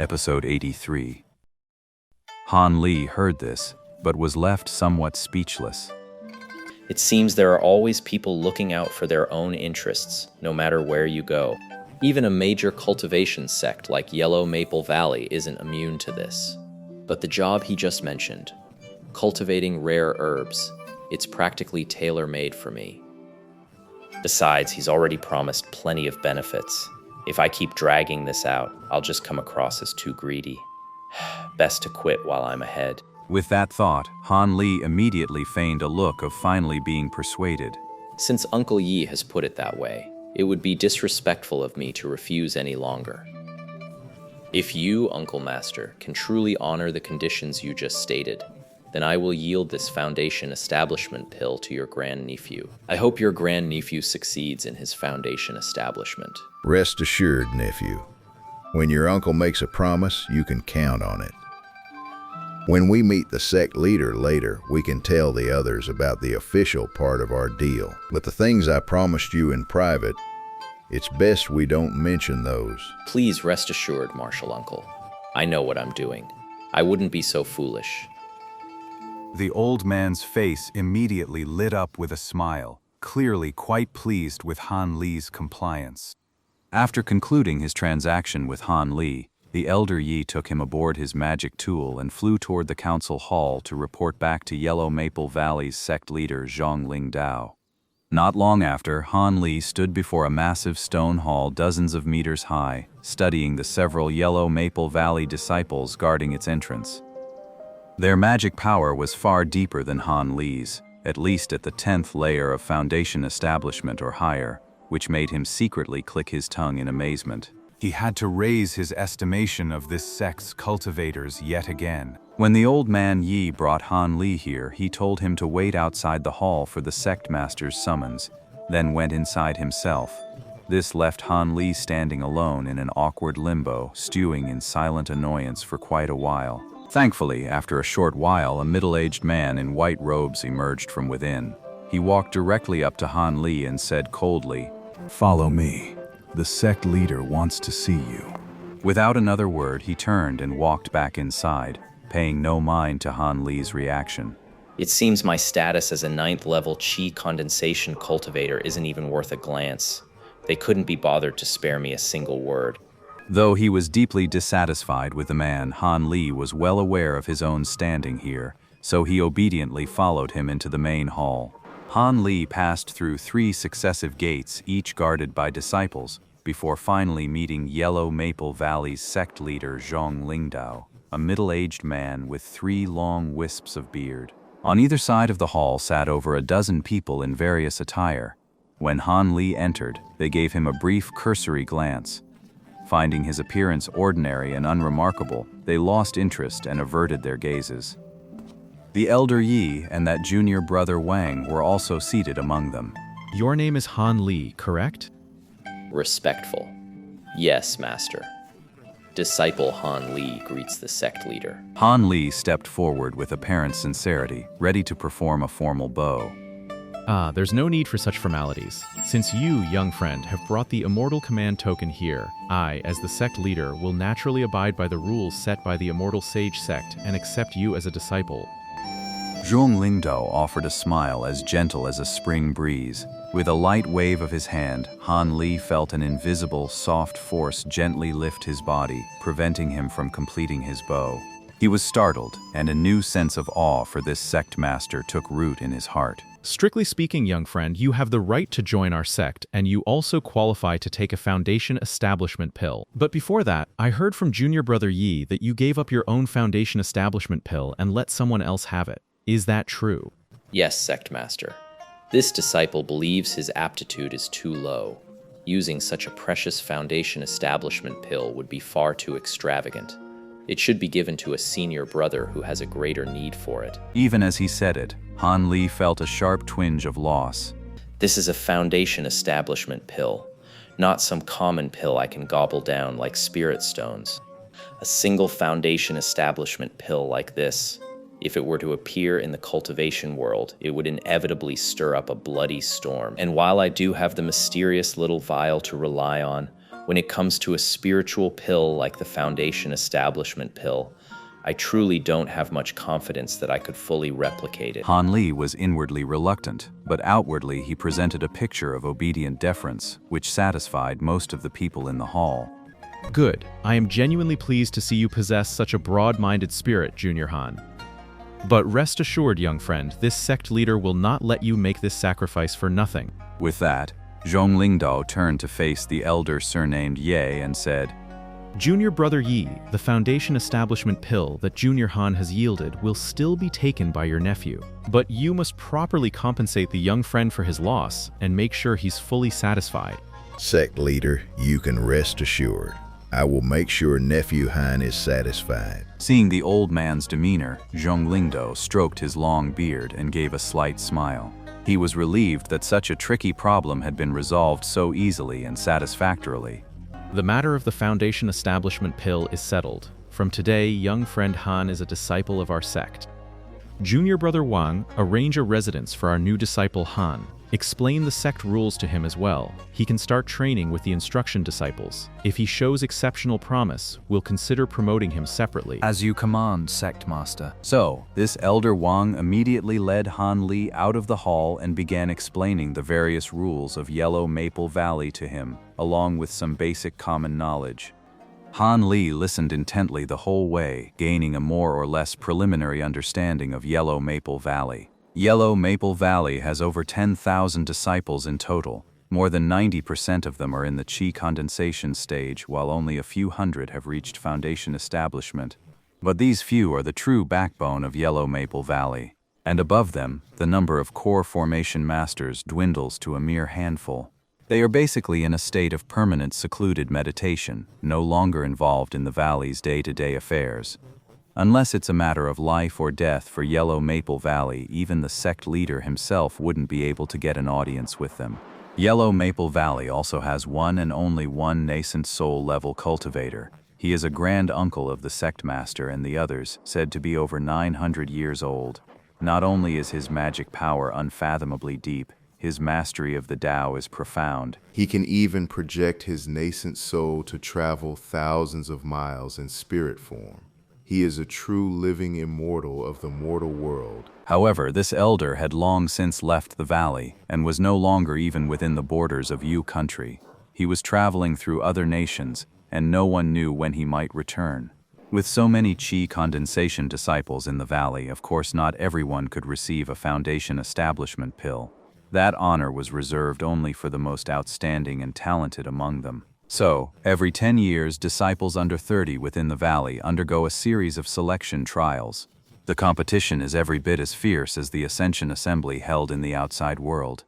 Episode 83. Han Li heard this, but was left somewhat speechless. It seems there are always people looking out for their own interests, no matter where you go. Even a major cultivation sect like Yellow Maple Valley isn't immune to this. But the job he just mentioned, cultivating rare herbs, it's practically tailor-made for me. Besides, he's already promised plenty of benefits. If I keep dragging this out, I'll just come across as too greedy. Best to quit while I'm ahead. With that thought, Han Li immediately feigned a look of finally being persuaded. Since Uncle Yi has put it that way, it would be disrespectful of me to refuse any longer. If you, Uncle Master, can truly honor the conditions you just stated, then I will yield this foundation establishment pill to your grandnephew. I hope your grandnephew succeeds in his foundation establishment. Rest assured, nephew. When your uncle makes a promise, you can count on it. When we meet the sect leader later, we can tell the others about the official part of our deal. But the things I promised you in private, it's best we don't mention those. Please rest assured, Martial Uncle. I know what I'm doing. I wouldn't be so foolish. The old man's face immediately lit up with a smile, clearly quite pleased with Han Li's compliance. After concluding his transaction with Han Li, the elder Yi took him aboard his magic tool and flew toward the council hall to report back to Yellow Maple Valley's sect leader Zhong Lingdao. Not long after, Han Li stood before a massive stone hall dozens of meters high, studying the several Yellow Maple Valley disciples guarding its entrance. Their magic power was far deeper than Han Li's, at least at the 10th layer of foundation establishment or higher, which made him secretly click his tongue in amazement. He had to raise his estimation of this sect's cultivators yet again. When the old man Yi brought Han Li here, he told him to wait outside the hall for the sect master's summons, then went inside himself. This left Han Li standing alone in an awkward limbo, stewing in silent annoyance for quite a while. Thankfully, after a short while, a middle-aged man in white robes emerged from within. He walked directly up to Han Li and said coldly, "Follow me. The sect leader wants to see you." Without another word, he turned and walked back inside, paying no mind to Han Li's reaction. It seems my status as a 9th level Qi condensation cultivator isn't even worth a glance. They couldn't be bothered to spare me a single word. Though he was deeply dissatisfied with the man, Han Li was well aware of his own standing here, so he obediently followed him into the main hall. Han Li passed through 3 successive gates, each guarded by disciples, before finally meeting Yellow Maple Valley's sect leader Zhong Lingdao, a middle-aged man with 3 long wisps of beard. On either side of the hall sat over a dozen people in various attire. When Han Li entered, they gave him a brief cursory glance. Finding his appearance ordinary and unremarkable, they lost interest and averted their gazes. The elder Yi and that junior brother Wang were also seated among them. Your name is Han Li, correct? Respectful. Yes, Master. Disciple Han Li greets the sect leader. Han Li stepped forward with apparent sincerity, ready to perform a formal bow. There's no need for such formalities. Since you, young friend, have brought the Immortal Command token here, I, as the sect leader, will naturally abide by the rules set by the Immortal Sage sect and accept you as a disciple. Zhong Lingdao offered a smile as gentle as a spring breeze. With a light wave of his hand, Han Li felt an invisible, soft force gently lift his body, preventing him from completing his bow. He was startled, and a new sense of awe for this sect master took root in his heart. Strictly speaking, young friend, you have the right to join our sect, and you also qualify to take a foundation establishment pill. But before that, I heard from junior brother Yi that you gave up your own foundation establishment pill and let someone else have it. Is that true? Yes, sect master. This disciple believes his aptitude is too low. Using such a precious foundation establishment pill would be far too extravagant. It should be given to a senior brother who has a greater need for it. Even as he said it, Han Li felt a sharp twinge of loss. This is a foundation establishment pill, not some common pill I can gobble down like spirit stones. A single foundation establishment pill like this, if it were to appear in the cultivation world, it would inevitably stir up a bloody storm. And while I do have the mysterious little vial to rely on, When it comes to a spiritual pill like the Foundation Establishment pill, I truly don't have much confidence that I could fully replicate it. Han Li was inwardly reluctant, but outwardly he presented a picture of obedient deference, which satisfied most of the people in the hall. Good. I am genuinely pleased to see you possess such a broad-minded spirit, Junior Han. But rest assured, young friend, this sect leader will not let you make this sacrifice for nothing. With that, Zhong Lingdao turned to face the elder surnamed Ye and said, Junior Brother Yi, the Foundation Establishment pill that Junior Han has yielded will still be taken by your nephew. But you must properly compensate the young friend for his loss and make sure he's fully satisfied. Sect leader, you can rest assured. I will make sure nephew Han is satisfied. Seeing the old man's demeanor, Zhong Lingdao stroked his long beard and gave a slight smile. He was relieved that such a tricky problem had been resolved so easily and satisfactorily. The matter of the Foundation Establishment pill is settled. From today, young friend Han is a disciple of our sect. Junior Brother Wang, arrange a residence for our new disciple Han. Explain the sect rules to him as well. He can start training with the instruction disciples. If he shows exceptional promise, we'll consider promoting him separately. As you command, Sect Master. So, this elder Wang immediately led Han Li out of the hall and began explaining the various rules of Yellow Maple Valley to him, along with some basic common knowledge. Han Li listened intently the whole way, gaining a more or less preliminary understanding of Yellow Maple Valley. Yellow Maple Valley has over 10,000 disciples in total. More than 90% of them are in the Qi condensation stage, while only a few hundred have reached Foundation establishment. But these few are the true backbone of Yellow Maple Valley. And above them, the number of core formation masters dwindles to a mere handful. They are basically in a state of permanent secluded meditation, no longer involved in the valley's day-to-day affairs. Unless it's a matter of life or death for Yellow Maple Valley, even the sect leader himself wouldn't be able to get an audience with them. Yellow Maple Valley also has one and only one nascent soul-level cultivator. He is a grand uncle of the sect master and the others, said to be over 900 years old. Not only is his magic power unfathomably deep, his mastery of the Tao is profound. He can even project his nascent soul to travel thousands of miles in spirit form. He is a true living immortal of the mortal world. However, this elder had long since left the valley and was no longer even within the borders of Yu country. He was traveling through other nations, and no one knew when he might return. With so many Qi condensation disciples in the valley, of course not everyone could receive a Foundation establishment pill. That honor was reserved only for the most outstanding and talented among them. So, every 10 years, disciples under 30 within the valley undergo a series of selection trials. The competition is every bit as fierce as the Ascension Assembly held in the outside world.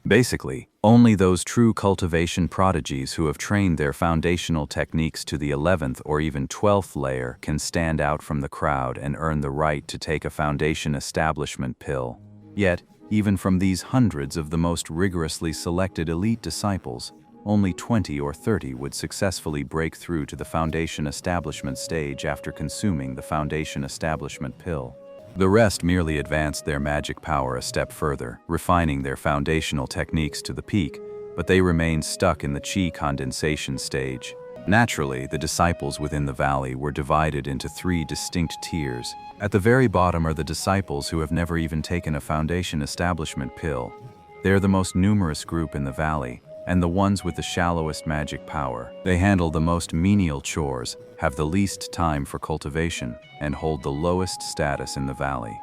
Basically, only those true cultivation prodigies who have trained their foundational techniques to the 11th or even 12th layer can stand out from the crowd and earn the right to take a Foundation establishment pill. Yet, even from these hundreds of the most rigorously selected elite disciples, only 20 or 30 would successfully break through to the Foundation establishment stage after consuming the Foundation establishment pill. The rest merely advanced their magic power a step further, refining their foundational techniques to the peak, but they remained stuck in the Qi condensation stage. Naturally, the disciples within the valley were divided into 3 distinct tiers. At the very bottom are the disciples who have never even taken a Foundation establishment pill. They are the most numerous group in the valley, and the ones with the shallowest magic power. They handle the most menial chores, have the least time for cultivation, and hold the lowest status in the valley.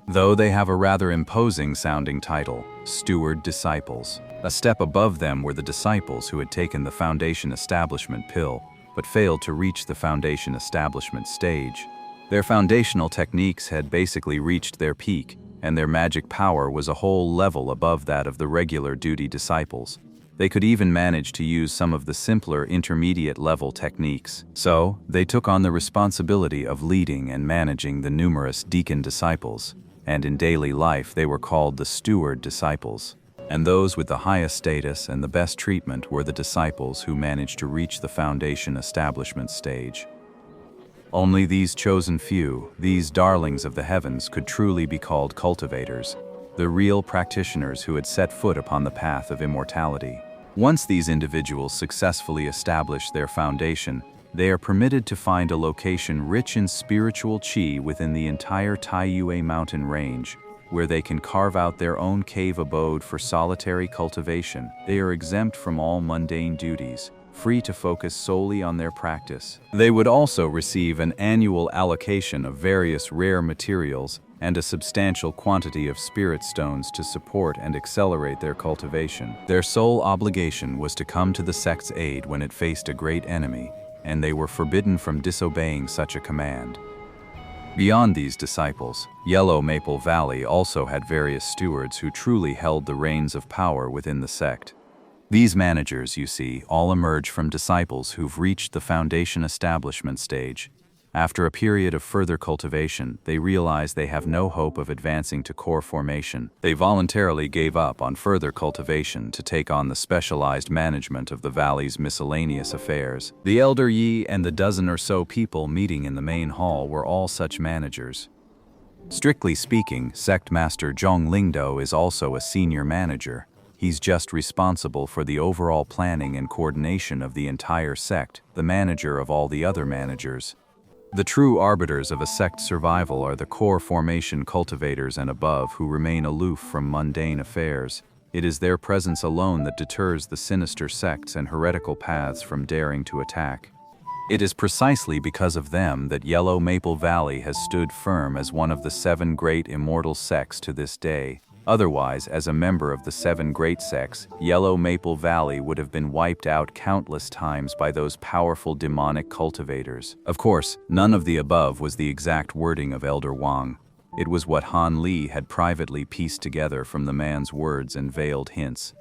Though they have a rather imposing sounding title, Steward Disciples. A step above them were the disciples who had taken the Foundation establishment pill, but failed to reach the Foundation establishment stage. Their foundational techniques had basically reached their peak, and their magic power was a whole level above that of the regular duty disciples. They could even manage to use some of the simpler intermediate-level techniques. So, they took on the responsibility of leading and managing the numerous deacon disciples, and in daily life they were called the steward disciples. And those with the highest status and the best treatment were the disciples who managed to reach the Foundation establishment stage. Only these chosen few, these darlings of the heavens, could truly be called cultivators, the real practitioners who had set foot upon the path of immortality. Once these individuals successfully establish their foundation, they are permitted to find a location rich in spiritual chi within the entire Taiyue mountain range, where they can carve out their own cave abode for solitary cultivation. They are exempt from all mundane duties, free to focus solely on their practice. They would also receive an annual allocation of various rare materials and a substantial quantity of spirit stones to support and accelerate their cultivation. Their sole obligation was to come to the sect's aid when it faced a great enemy, and they were forbidden from disobeying such a command. Beyond these disciples, Yellow Maple Valley also had various stewards who truly held the reins of power within the sect. These managers, you see, all emerge from disciples who've reached the foundation establishment stage. After a period of further cultivation, they realize they have no hope of advancing to core formation. They voluntarily gave up on further cultivation to take on the specialized management of the valley's miscellaneous affairs. The elder Yi and the dozen or so people meeting in the main hall were all such managers. Strictly speaking, Sect Master Zhong Lingdo is also a senior manager. He's just responsible for the overall planning and coordination of the entire sect, the manager of all the other managers. The true arbiters of a sect's survival are the core formation cultivators and above who remain aloof from mundane affairs. It is their presence alone that deters the sinister sects and heretical paths from daring to attack. It is precisely because of them that Yellow Maple Valley has stood firm as one of the 7 great immortal sects to this day. Otherwise, as a member of the 7 great sects, Yellow Maple Valley would have been wiped out countless times by those powerful demonic cultivators. Of course, none of the above was the exact wording of Elder Wang. It was what Han Li had privately pieced together from the man's words and veiled hints.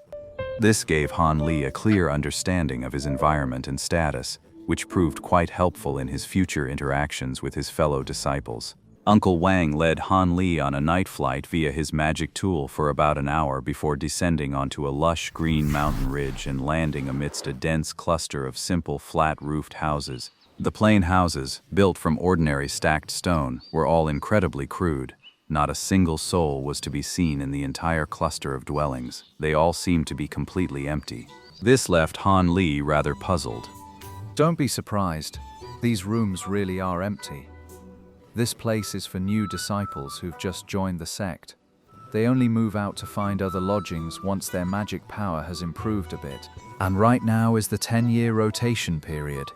This gave Han Li a clear understanding of his environment and status, which proved quite helpful in his future interactions with his fellow disciples. Uncle Wang led Han Li on a night flight via his magic tool for about an hour before descending onto a lush green mountain ridge and landing amidst a dense cluster of simple flat-roofed houses. The plain houses, built from ordinary stacked stone, were all incredibly crude. Not a single soul was to be seen in the entire cluster of dwellings. They all seemed to be completely empty. This left Han Li rather puzzled. Don't be surprised. These rooms really are empty. This place is for new disciples who've just joined the sect. They only move out to find other lodgings once their magic power has improved a bit. And right now is the 10-year rotation period.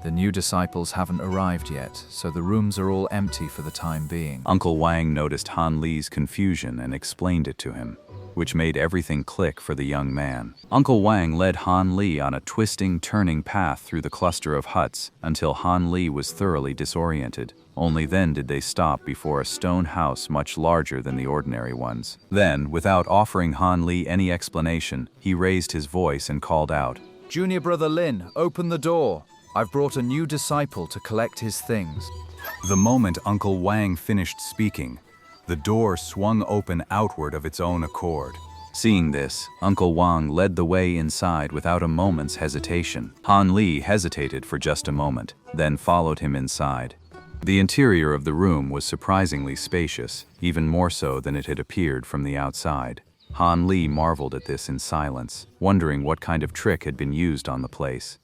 The new disciples haven't arrived yet, so the rooms are all empty for the time being. Uncle Wang noticed Han Li's confusion and explained it to him, which made everything click for the young man. Uncle Wang led Han Li on a twisting, turning path through the cluster of huts until Han Li was thoroughly disoriented. Only then did they stop before a stone house much larger than the ordinary ones. Then, without offering Han Li any explanation, he raised his voice and called out, Junior Brother Lin, open the door. I've brought a new disciple to collect his things. The moment Uncle Wang finished speaking, the door swung open outward of its own accord. Seeing this, Uncle Wang led the way inside without a moment's hesitation. Han Li hesitated for just a moment, then followed him inside. The interior of the room was surprisingly spacious, even more so than it had appeared from the outside. Han Li marveled at this in silence, wondering what kind of trick had been used on the place.